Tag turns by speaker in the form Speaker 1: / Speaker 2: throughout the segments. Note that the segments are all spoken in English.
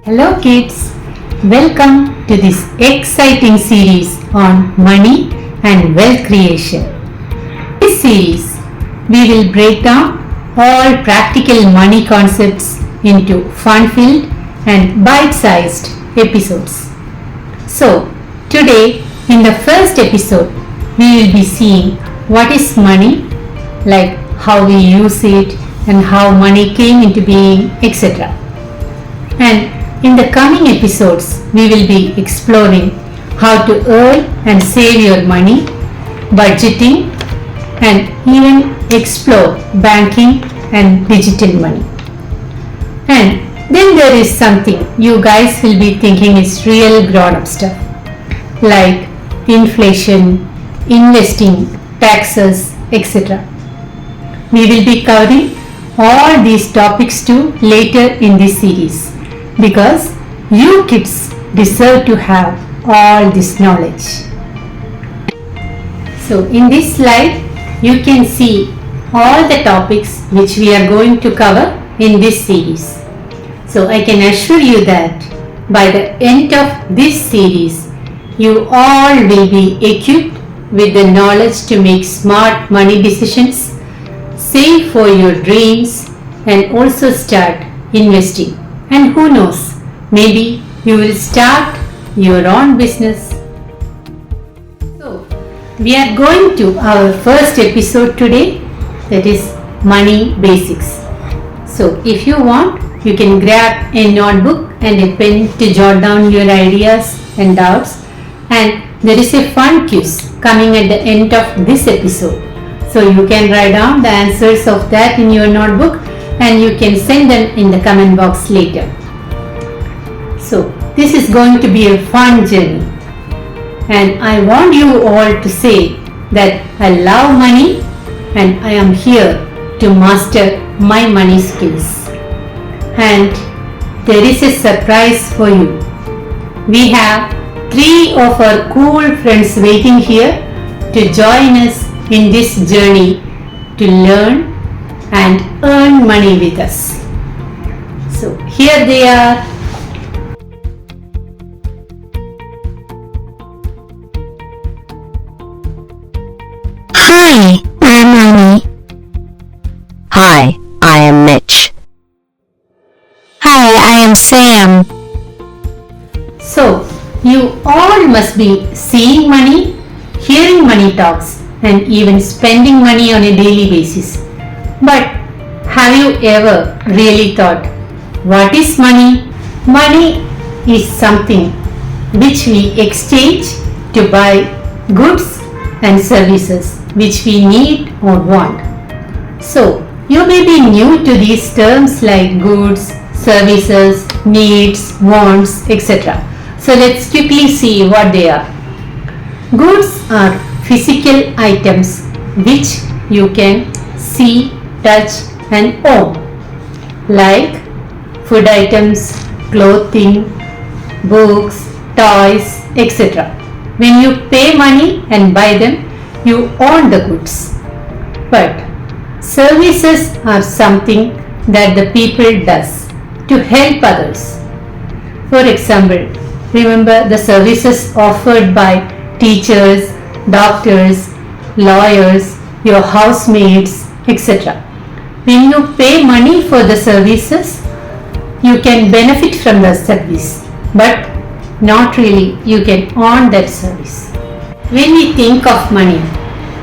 Speaker 1: Hello kids, welcome to this exciting series on money and wealth creation. In this series, we will break down all practical money concepts into fun-filled and bite-sized episodes. So, today in the first episode, we will be seeing what is money, like how we use it and how money came into being, etc. And in the coming episodes, we will be exploring how to earn and save your money, budgeting, and even explore banking and digital money. And then there is something you guys will be thinking is real grown-up stuff, like inflation, investing, taxes, etc. We will be covering all these topics too later in this series because you kids deserve to have all this knowledge. So in this slide you can see all the topics which we are going to cover in this series. So I can assure you that by the end of this series you all will be equipped with the knowledge to make smart money decisions, save for your dreams, and also start investing. And who knows, maybe you will start your own business. So, we are going to our first episode today, that is money basics. So, if you want, you can grab a notebook and a pen to jot down your ideas and doubts. And there is a fun quiz coming at the end of this episode. So you can write down the answers of that in your notebook and you can send them in the comment box later. So this is going to be a fun journey. And I want you all to say that I love money and I am here to master my money skills. And there is a surprise for you. We have 3 of our cool friends waiting here to join us in this journey to learn and earn money with us. So here they are.
Speaker 2: Hi, I'm Annie. Hi, I am Mitch. Hi, I am Sam.
Speaker 1: So you all must be seeing money, hearing money talks, and even spending money on a daily basis. But have you ever really thought, what is money? Money is something which we exchange to buy goods and services which we need or want. So you may be new to these terms like goods, services, needs, wants, etc. So let's quickly see what they are. Goods are physical items which you can see, touch and own, like food items, clothing, books, toys, etc. When you pay money and buy them, you own the goods. But services are something that the people does to help others. For example, remember the services offered by teachers, doctors, lawyers, your housemates, etc. When you pay money for the services, you can benefit from the service, but not really you can earn that service. When we think of money,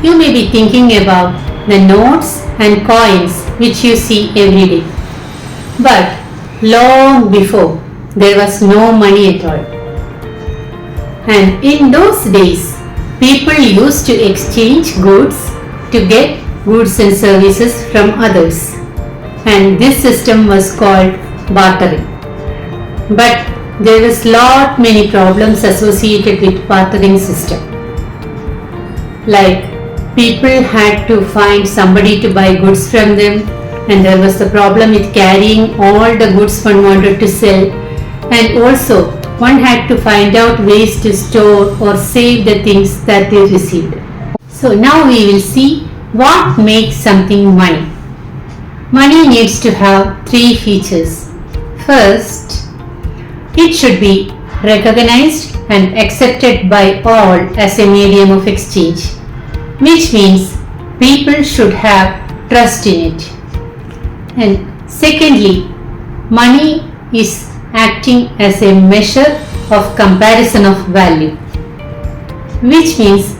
Speaker 1: you may be thinking about the notes and coins which you see every day. But long before, there was no money at all. And in those days, people used to exchange goods to get goods and services from others. And this system was called bartering. But there was many problems associated with bartering system. Like people had to find somebody to buy goods from them, and there was the problem with carrying all the goods one wanted to sell, and also one had to find out ways to store or save the things that they received. So now we will see what makes something money. Money needs to have 3 features. First, It should be recognized and accepted by all as a medium of exchange, which means people should have trust in it. And secondly, money is acting as a measure of comparison of value, which means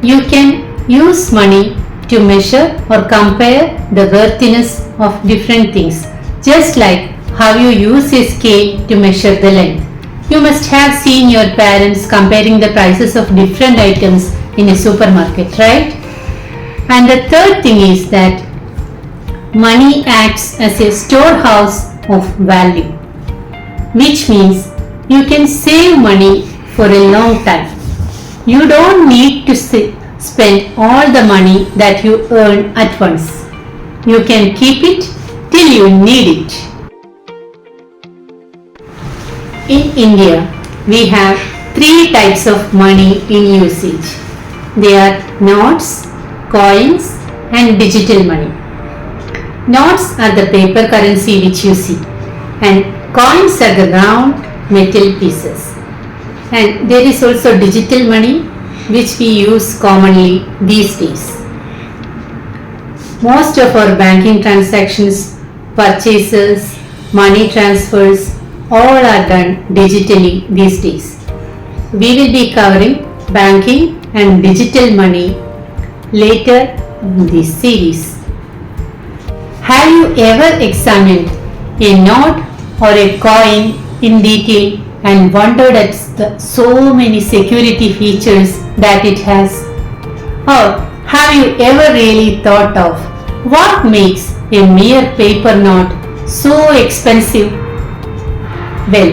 Speaker 1: you can use money to measure or compare the worthiness of different things, just like how you use a scale to measure the length. You must have seen your parents comparing the prices of different items in a supermarket, right? And the third thing is that money acts as a storehouse of value, which means you can save money for a long time. You don't need to spend all the money that you earn at once. You can keep it till you need it. In India, we have three types of money in usage. They are notes, coins, and digital money. Notes are the paper currency which you see, and coins are the round metal pieces. And there is also digital money which we use commonly these days. Most of our banking transactions, purchases, money transfers, all are done digitally these days. We will be covering banking and digital money later in this series. Have you ever examined a note or a coin in detail and wondered at so many security features that it has? Or have you ever really thought of what makes a mere paper note so expensive? Well,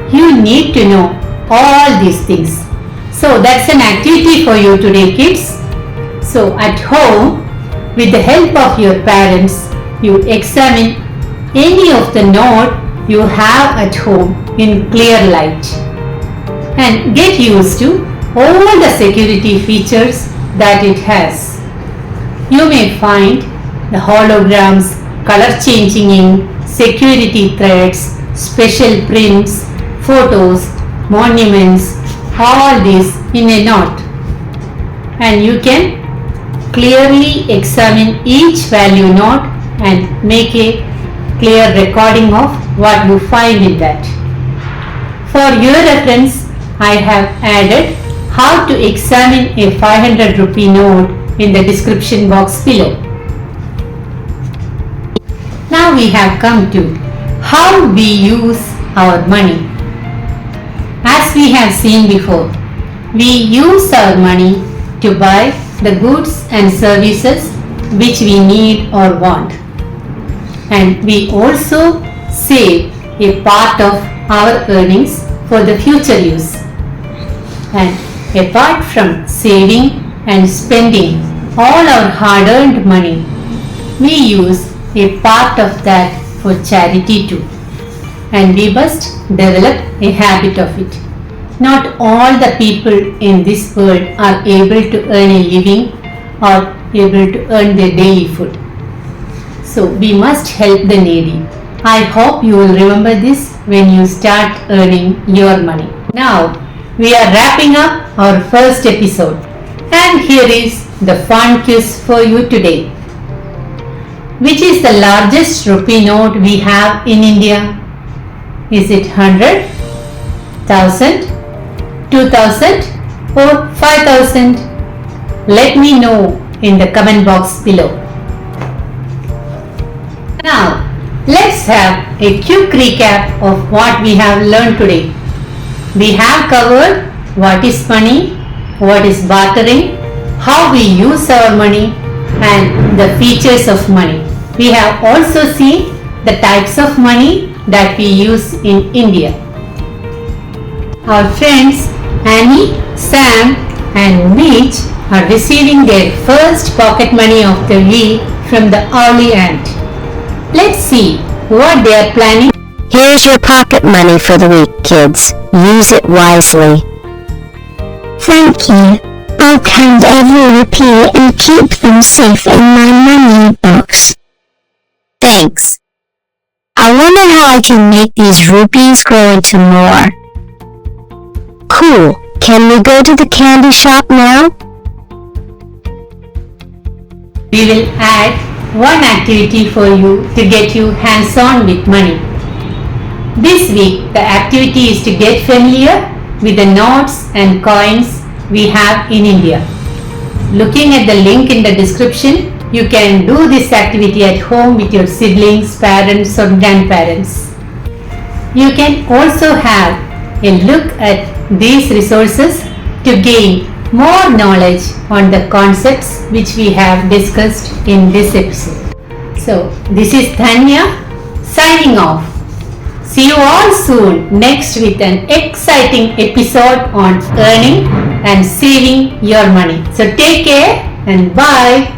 Speaker 1: you need to know all these things. So that's an activity for you today, kids. So at home, with the help of your parents, you examine any of the note you have at home in clear light and get used to all the security features that it has. You may find the holograms, color changing ink, security threads, special prints, photos, monuments, all this in a note. And you can clearly examine each value note and make a clear recording of what you find in that. For your reference, I have added how to examine a 500 rupee note in the description box below. Now we have come to how we use our money. As we have seen before, we use our money to buy the goods and services which we need or want. And we also save a part of our earnings for the future use. And apart from saving and spending all our hard-earned money, we use a part of that for charity too. And we must develop a habit of it. Not all the people in this world are able to earn a living or able to earn their daily food. So we must help the needy. I hope you will remember this when you start earning your money. Now we are wrapping up our first episode, and here is the fun quiz for you today. Which is the largest rupee note we have in India? Is it 100, 1000, 2000 or 5000? Let me know in the comment box below. Now, let's have a quick recap of what we have learned today. We have covered what is money, what is bartering, how we use our money, and the features of money. We have also seen the types of money that we use in India. Our friends Annie, Sam, and Mitch are receiving their first pocket money of the week from the early aunt. Let's see what they are planning.
Speaker 2: Here's your pocket money for the week, kids. Use it wisely.
Speaker 3: Thank you. I'll count every rupee and keep them safe in my money box.
Speaker 2: Thanks.
Speaker 3: I wonder how I can make these rupees grow into more.
Speaker 2: Cool. Can we go to the candy shop now?
Speaker 1: We will add one activity for you to get you hands-on with money. This week, the activity is to get familiar with the notes and coins we have in India. Looking at the link in the description, you can do this activity at home with your siblings, parents or grandparents. You can also have a look at these resources to gain more knowledge on the concepts which we have discussed in this episode. So, this is Dhanya signing off. See you all soon next with an exciting episode on earning and saving your money. So take care and bye.